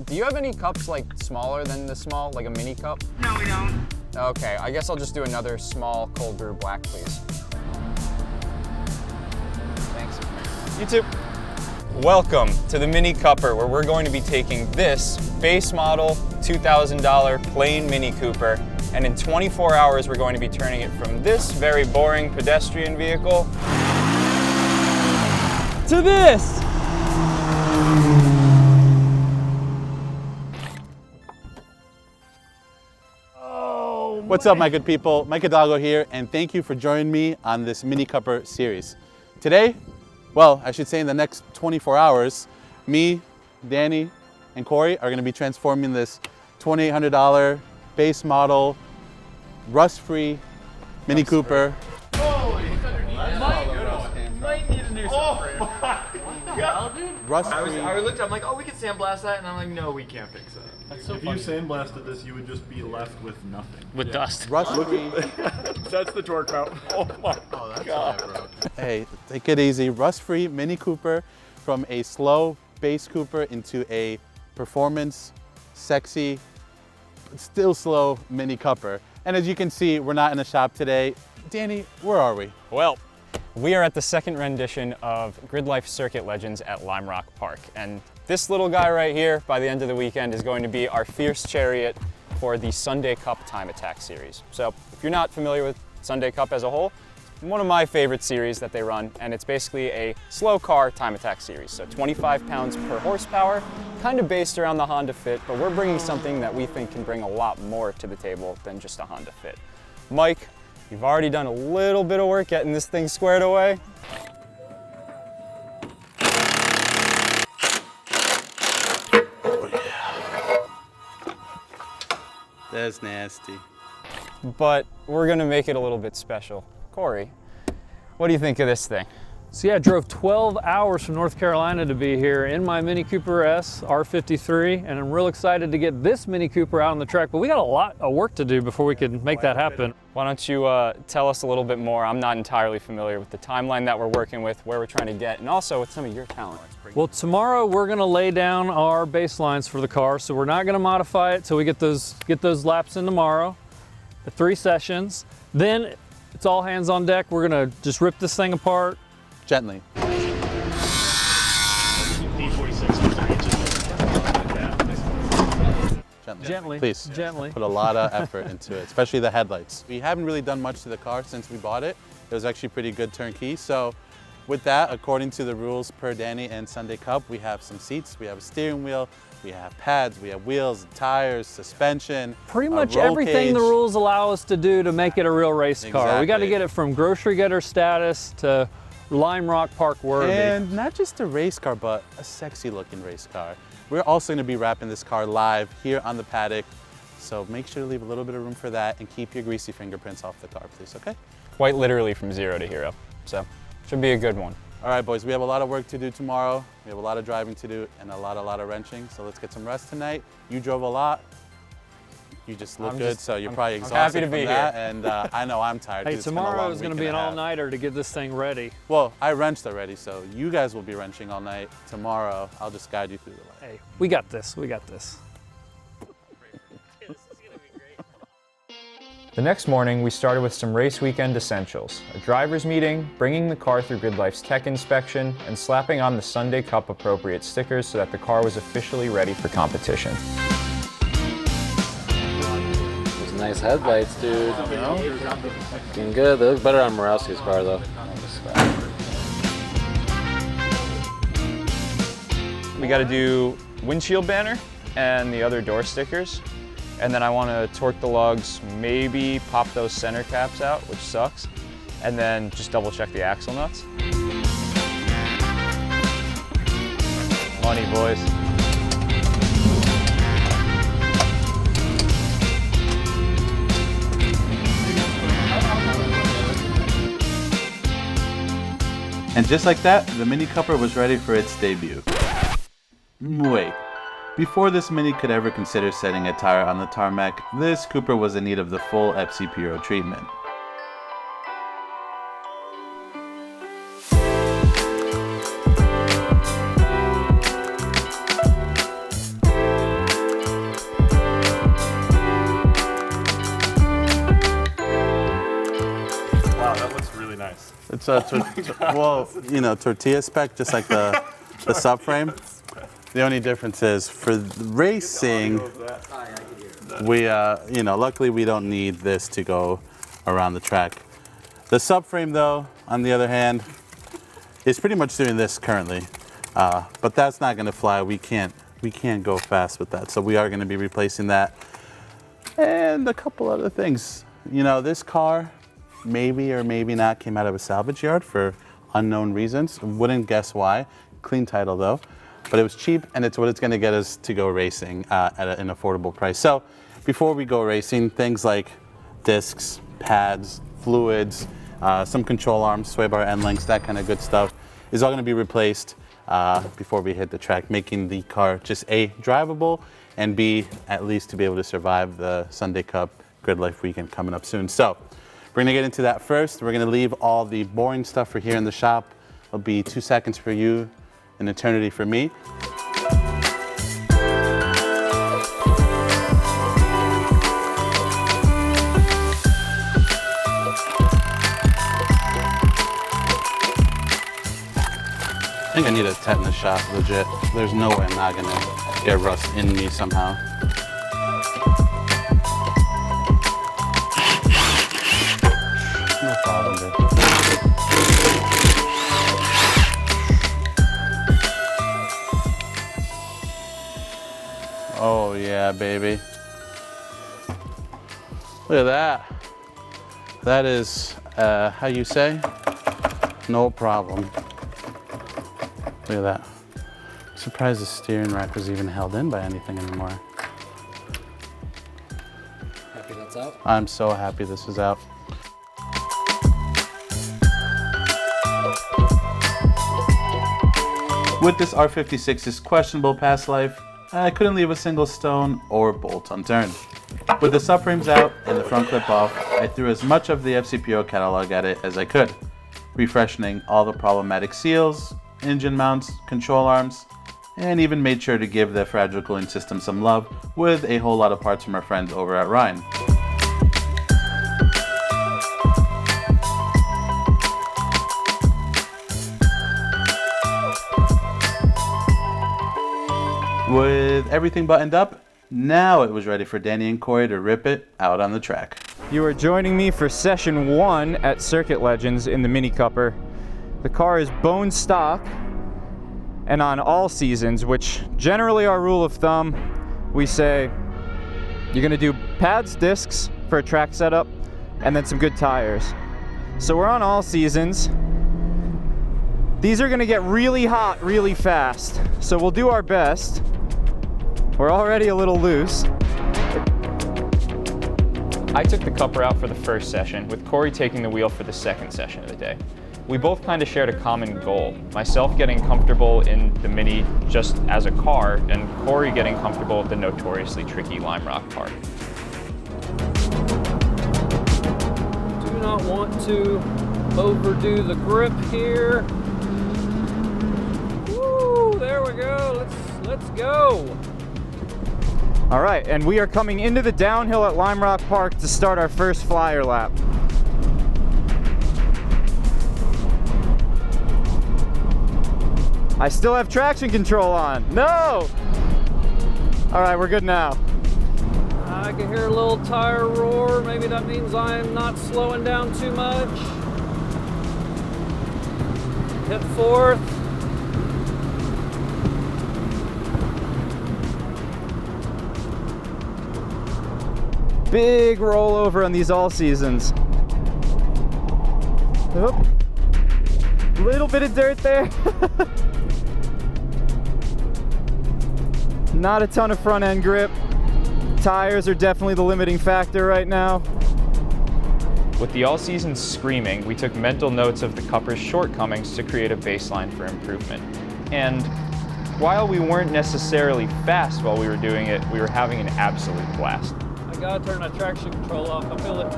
do you have any cups like smaller than the small, like a mini cup? No, we don't. Okay, I guess I'll just do another small cold brew black, please. Thanks. You too. Welcome to the Mini Cupper, where we're going to be taking this base model $2,000 plain Mini Cooper, and in 24 hours we're going to be turning it from this very boring pedestrian vehicle to this. What's up, my good people? Mike Hidalgo here, and thank you for joining me on this Mini Cupper series. Today, well, I should say in the next 24 hours, me, Danny, and Corey are gonna be transforming this $2,800 base model, rust-free Mini Cooper. Might need a new subframe. Rust-free. I looked, I'm like, oh, we can sandblast that, and I'm like, no, we can't fix that. That's so funny. If you sandblasted this, you would just be left with nothing. With dust. Rust-free. That's the torque mount. Oh my god. Hey, take it easy. Rust-free Mini Cooper from a slow base Cooper into a performance, sexy, but still slow Mini Cupper. And as you can see, we're not in the shop today. Danny, where are we? Well, we are at the second rendition of Grid Life Circuit Legends at Lime Rock Park. And this little guy right here, by the end of the weekend, is going to be our fierce chariot for the Sunday Cup Time Attack series. So if you're not familiar with Sunday Cup as a whole, it's one of my favorite series that they run, and it's basically a slow car time attack series. So 25 pounds per horsepower, kind of based around the Honda Fit, but we're bringing something that we think can bring a lot more to the table than just a Honda Fit. Mike, you've already done a little bit of work getting this thing squared away. That's nasty. But we're gonna make it a little bit special. Corey, what do you think of this thing? So yeah, I drove 12 hours from North Carolina to be here in my Mini Cooper S R53, and I'm real excited to get this Mini Cooper out on the track, but we got a lot of work to do before we can make that happen. Why don't you tell us a little bit more? I'm not entirely familiar with the timeline that we're working with, where we're trying to get, and also with some of your talent. Well, tomorrow we're gonna lay down our baselines for the car, so we're not gonna modify it till we get those laps in tomorrow, the 3 sessions. Then it's all hands on deck. We're gonna just rip this thing apart. Gently. Gently, Please. gently. Put a lot of effort into it, especially the headlights. We haven't really done much to the car since we bought it. It was actually pretty good turnkey. So with that, according to the rules per Danny and Sunday Cup, we have some seats, we have a steering wheel, we have pads, we have wheels, tires, suspension. Pretty much roll everything cage. the rules allow us to do to make it a real race car. We got to Exactly. get it from grocery getter status to Lime Rock Park worthy. And not just a race car, but a sexy looking race car. We're also gonna be wrapping this car live here on the paddock. So make sure to leave a little bit of room for that and keep your greasy fingerprints off the car, please, okay? Quite literally from zero to hero. So should be a good one. All right, boys, we have a lot of work to do tomorrow. We have a lot of driving to do and a lot of wrenching. So let's get some rest tonight. You drove a lot. You just look good, so you're probably I'm exhausted happy to from be that. here. And I know I'm tired. Hey, 'cause it's been a tomorrow long is going to week be and an a half. all-nighter to get this thing ready. Well, I wrenched already, so you guys will be wrenching all night. Tomorrow, I'll just guide you through the light. Hey, we got this. We got this. The next morning, we started with some race weekend essentials, a driver's meeting, bringing the car through Grid Life's tech inspection, and slapping on the Sunday Cup appropriate stickers so that the car was officially ready for competition. Those nice headlights, dude. Looking good. They look better on Morawski's car, though. We got to do windshield banner and the other door stickers. And then I want to torque the lugs, maybe pop those center caps out, which sucks, and then just double check the axle nuts. Money, boys. And just like that, the Mini Cupper was ready for its debut. Wait. Before this Mini could ever consider setting a tire on the tarmac, this Cooper was in need of the full FC Puro treatment. It's a well, you know, tortilla spec, just like the subframe. The only difference is for racing, we, you know, luckily we don't need this to go around the track. The subframe, though, on the other hand, is pretty much doing this currently, but that's not going to fly. We can't go fast with that, so we are going to be replacing that. And a couple other things. You know, this car maybe or maybe not came out of a salvage yard for unknown reasons. Wouldn't guess why. Clean title though. But it was cheap, and it's what it's going to get us to go racing at an affordable price. So before we go racing, things like discs, pads, fluids, some control arms, sway bar end links, that kind of good stuff is all going to be replaced before we hit the track, making the car just A, drivable, and B, at least to be able to survive the Sunday Cup Grid Life weekend coming up soon. So we're going to get into that first. We're going to leave all the boring stuff for here in the shop. It'll be 2 seconds for you, an eternity for me. I think I need a tetanus shot, legit. There's no way I'm not gonna get rust in me somehow. No problem, dude. Oh yeah, baby. Look at that. That is, how you say? No problem. Look at that. I'm surprised the steering rack was even held in by anything anymore. Happy that's out? I'm so happy this is out. With this R56's questionable past life, I couldn't leave a single stone or bolt unturned. With the subframes out and the front clip off, I threw as much of the FCPO catalog at it as I could, refreshening all the problematic seals, engine mounts, control arms, and even made sure to give the fragile cooling system some love with a whole lot of parts from our friends over at Rhine. With everything buttoned up, now it was ready for Danny and Corey to rip it out on the track. You are joining me for session 1 at Circuit Legends in the Mini Cupper. The car is bone stock and on all seasons, which generally our rule of thumb, we say you're gonna do pads, discs for a track setup, and then some good tires. So we're on all seasons. These are gonna get really hot really fast, so we'll do our best. We're already a little loose. I took the Cupper out for the first session, with Corey taking the wheel for the second session of the day. We both kind of shared a common goal. Myself getting comfortable in the Mini just as a car, and Corey getting comfortable at the notoriously tricky Lime Rock Park. Do not want to overdo the grip here. Woo, there we go. Let's go. All right, and we are coming into the downhill at Lime Rock Park to start our first flyer lap. I still have traction control on. No! All right, we're good now. I can hear a little tire roar. Maybe that means I'm not slowing down too much. Hit fourth. Big rollover on these all seasons. Oop. Little bit of dirt there. Not a ton of front end grip. Tires are definitely the limiting factor right now. With the all season screaming, we took mental notes of the Cupper's shortcomings to create a baseline for improvement. And while we weren't necessarily fast while we were doing it, we were having an absolute blast. I gotta turn that traction control off. I feel it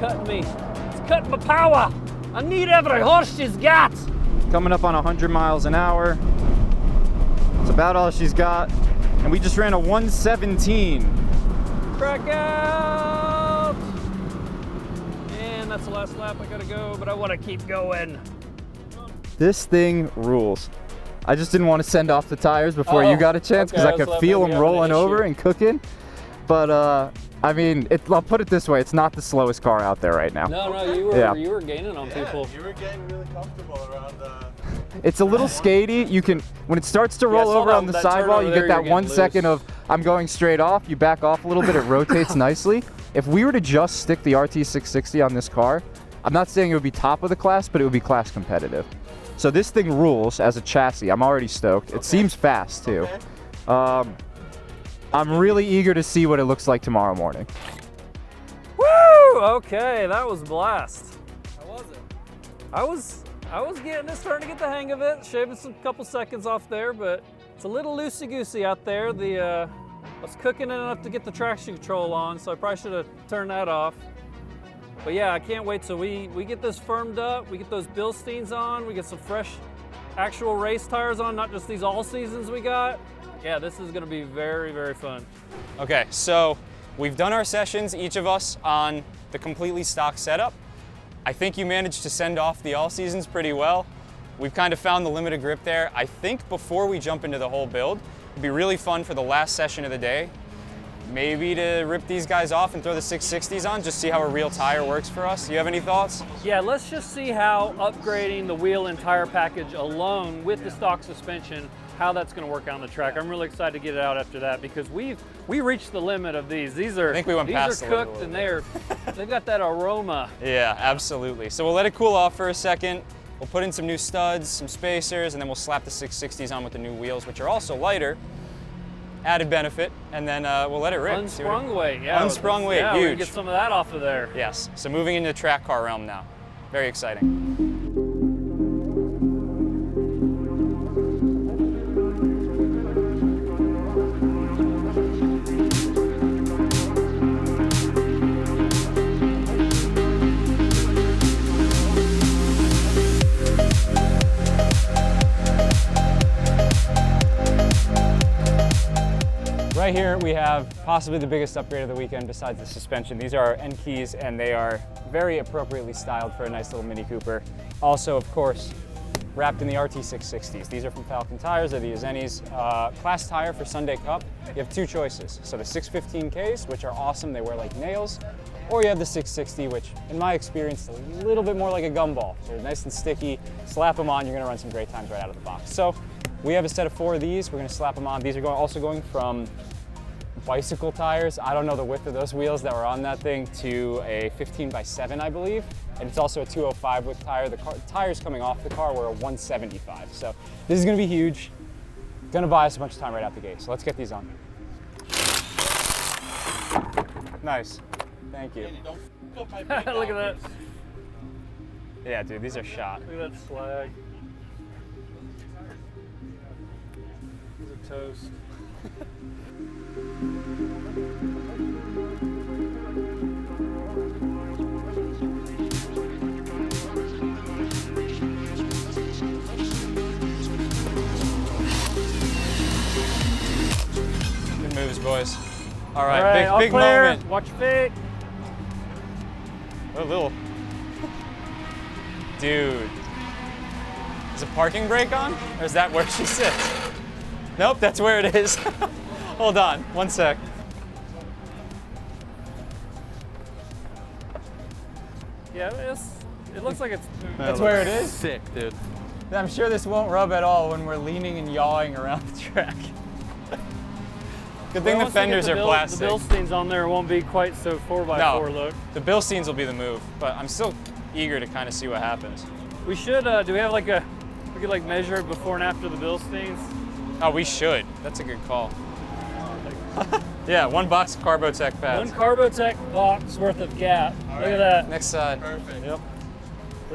cutting me. It's cutting my power. I need every horse she's got. Coming up on 100 miles an hour. It's about all she's got. And we just ran a 117. Track out. And That's the last lap. I gotta go, but I want to keep going. This thing rules. I just didn't want to send off the tires before you got a chance because okay, I could feel them rolling over issue. and cooking. But I mean, I'll put it this way: it's not the slowest car out there right now. No, you were gaining on people. You were getting really comfortable around. It's a little skatey. You can, when it starts to roll I saw over that- on the that turn sidewall, over you there, get you're that 1 getting second loose. of I'm going straight off. You back off a little bit, it rotates nicely. If we were to just stick the RT660 on this car, I'm not saying it would be top of the class, but it would be class competitive. So this thing rules as a chassis. I'm already stoked. It seems fast too. I'm really eager to see what it looks like tomorrow morning. Woo! Okay, that was a blast. How was it? I was getting it, starting to get the hang of it, shaving some couple seconds off there, but it's a little loosey-goosey out there. I was cooking it enough to get the traction control on, so I probably should have turned that off. But yeah, I can't wait till we get this firmed up, we get those Bilsteins on, we get some fresh actual race tires on, not just these all seasons we got. Yeah, this is gonna be very, very fun. Okay, so we've done our sessions, each of us, on the completely stock setup. I think you managed to send off the all seasons pretty well. We've kind of found the limit of grip there. I think before we jump into the whole build, it'd be really fun for the last session of the day, maybe to rip these guys off and throw the 660s on, just see how a real tire works for us. Do you have any thoughts? Yeah, let's just see how upgrading the wheel and tire package alone with the stock suspension, how that's going to work out on the track. I'm really excited to get it out after that because we reached the limit of these. These are I think we went past these the are limit cooked a and they've got that aroma. Yeah, absolutely. So we'll let it cool off for a second. We'll put in some new studs, some spacers, and then we'll slap the 660s on with the new wheels, which are also lighter. Added benefit, and then we'll let it rip. Unsprung weight, yeah. Unsprung weight, yeah, we can huge. get some of that off of there. Yes, so moving into the track car realm now. Very exciting. Right here we have possibly the biggest upgrade of the weekend besides the suspension. These are our N keys and they are very appropriately styled for a nice little Mini Cooper. Also, of course, wrapped in the RT660s. These are from Falcon Tires, they're the Azenis class tire for Sunday Cup. You have two choices. So the 615Ks, which are awesome, they wear like nails, or you have the 660, which in my experience is a little bit more like a gumball. So they're nice and sticky, slap them on, you're gonna run some great times right out of the box. So we have a set of 4 of these, we're gonna slap them on. These are also going from bicycle tires. I don't know the width of those wheels that were on that thing to a 15x7, I believe. And it's also a 205 width tire. The tires coming off the car were a 175. So this is gonna be huge. Gonna buy us a bunch of time right out the gate. So let's get these on. Nice, thank you. Look at that. Yeah, dude, these are shot. Look at that slag. These are toast. Good moves, boys. All All right, right, all big clear. moment. Watch your feet. A little. Dude. Is a parking brake on? Or is that where she sits? Nope, that's where it is. Hold on, one sec. Yeah, it looks like it's. That's where it is? Sick, dude. I'm sure this won't rub at all when we're leaning and yawing around the track. Good thing the fenders are plastic. The Bilsteins on there won't be quite so 4x4 look. The Bilsteins will be the move, but I'm still eager to kind of see what happens. We should, do we have like we could like measure it before and after the Bilsteins? Oh, we should. That's a good call. Yeah, 1 box of Carbotech pads. One Carbotech box worth of gap. Look at that. Next side. Perfect. Yep.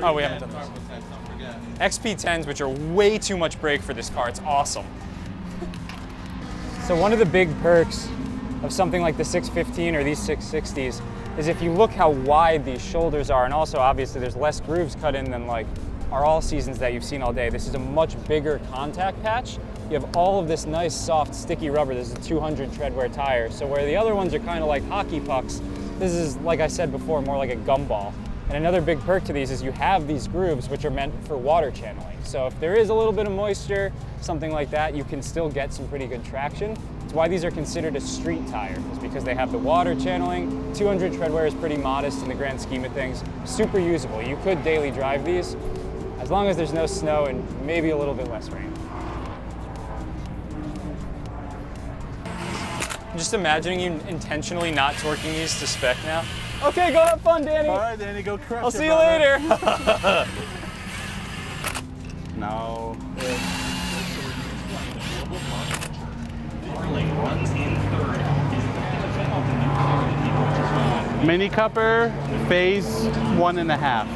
Oh, we haven't done this. Don't forget. XP10s, which are way too much brake for this car. It's awesome. So one of the big perks of something like the 615 or these 660s is if you look how wide these shoulders are, and also obviously there's less grooves cut in than like our all seasons that you've seen all day. This is a much bigger contact patch. You have all of this nice soft sticky rubber. This is a 200 treadwear tire. So where the other ones are kind of like hockey pucks, this is, like I said before, more like a gumball. And another big perk to these is you have these grooves which are meant for water channeling. So if there is a little bit of moisture, something like that, you can still get some pretty good traction. It's why these are considered a street tire, is because they have the water channeling. 200 tread wear is pretty modest in the grand scheme of things. Super usable. You could daily drive these as long as there's no snow and maybe a little bit less rain. I'm just imagining you intentionally not torquing these to spec now. Okay, go have fun, Danny. All right, Danny, go crush I'll it, see you brother. later. No. Mini Cupper, phase 1.5.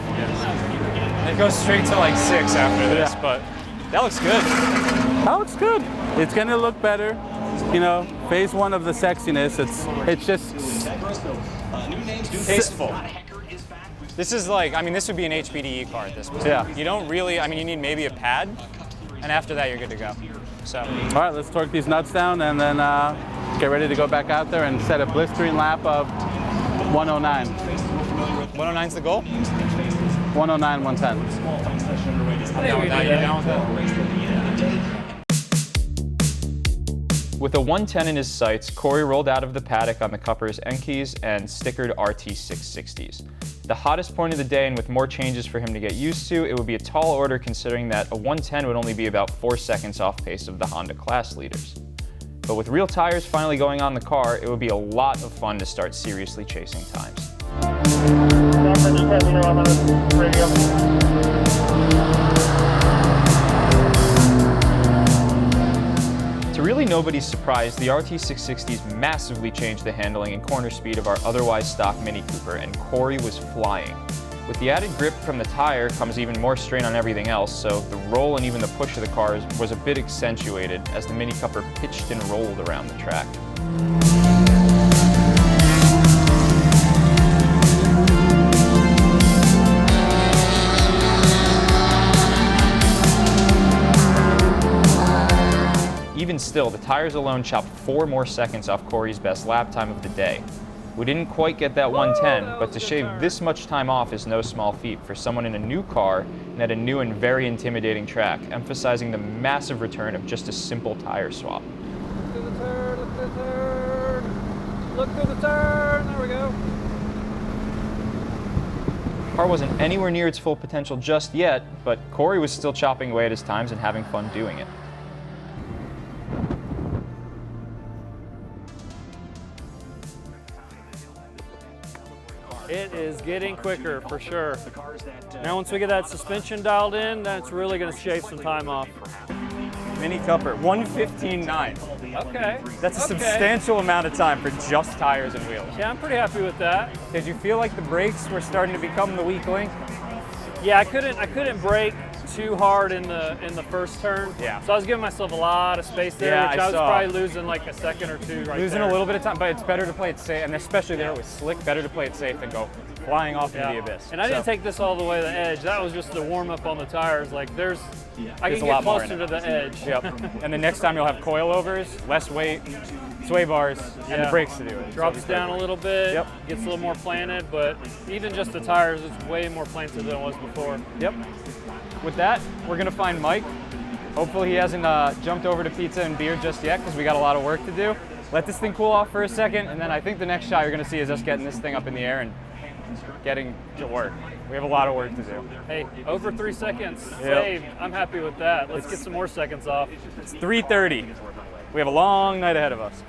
It goes straight to like 6 after this, Yeah. but that looks good. That looks good. It's gonna look better. You know, phase 1 of the sexiness. It's just Tasteful. This is like, I mean, this would be an HPDE car at this point. Yeah. You don't really, I mean, you need maybe a pad, and after that, you're good to go. So, all right. Let's torque these nuts down and then get ready to go back out there and set a blistering lap of 109. 109's the goal? 109, 110. I'm down with that. You down with that? With a 110 in his sights, Corey rolled out of the paddock on the Cuppers Enkis and stickered RT660s. The hottest point of the day, and with more changes for him to get used to, it would be a tall order considering that a 110 would only be about 4 seconds off pace of the Honda class leaders. But with real tires finally going on the car, it would be a lot of fun to start seriously chasing times. To really nobody's surprise, the RT660s massively changed the handling and corner speed of our otherwise stock Mini Cooper, and Corey was flying. With the added grip from the tire comes even more strain on everything else, so the roll and even the push of the car was a bit accentuated as the Mini Cooper pitched and rolled around the track. Even still, the tires alone chopped 4 more seconds off Corey's best lap time of the day. We didn't quite get that 110, but to shave this much time off is no small feat for someone in a new car and at a new and very intimidating track, emphasizing the massive return of just a simple tire swap. Look through the turn, look through the turn. Look through the turn, there we go. The car wasn't anywhere near its full potential just yet, but Corey was still chopping away at his times and having fun doing it. It is getting quicker for sure. Now once we get that suspension dialed in, that's really going to shave some time off. Mini Cooper, 115.9. Okay. That's a okay. substantial amount of time for just tires and wheels. Yeah, I'm pretty happy with that. Did you feel like the brakes were starting to become the weak link? Yeah, I couldn't brake too hard in the first turn. Yeah. So I was giving myself a lot of space there, Yeah, which I I was saw. probably losing like a second or two right Losing there. a little bit of time, but it's better to play it safe, and especially there with slick, better to play it safe than go flying off into the abyss. And I didn't So, take this all the way to the edge. That was just the warm up on the tires. Like I There's can a get lot more in closer it. to the edge. Yep. And the next time you'll have coilovers, less weight, sway bars, and the Yeah. brakes to do it. Drops So down a little bit, Yep. gets a little more planted, but even just the tires, it's way more planted than it was before. Yep. With that, we're gonna find Mike. Hopefully he hasn't jumped over to pizza and beer just yet because we got a lot of work to do. Let this thing cool off for a second, and then I think the next shot you're gonna see is us getting this thing up in the air and getting to work. We have a lot of work to do. Hey, over 3 seconds Yep. saved. I'm happy with that. Let's get some more seconds off. It's 3:30. We have a long night ahead of us.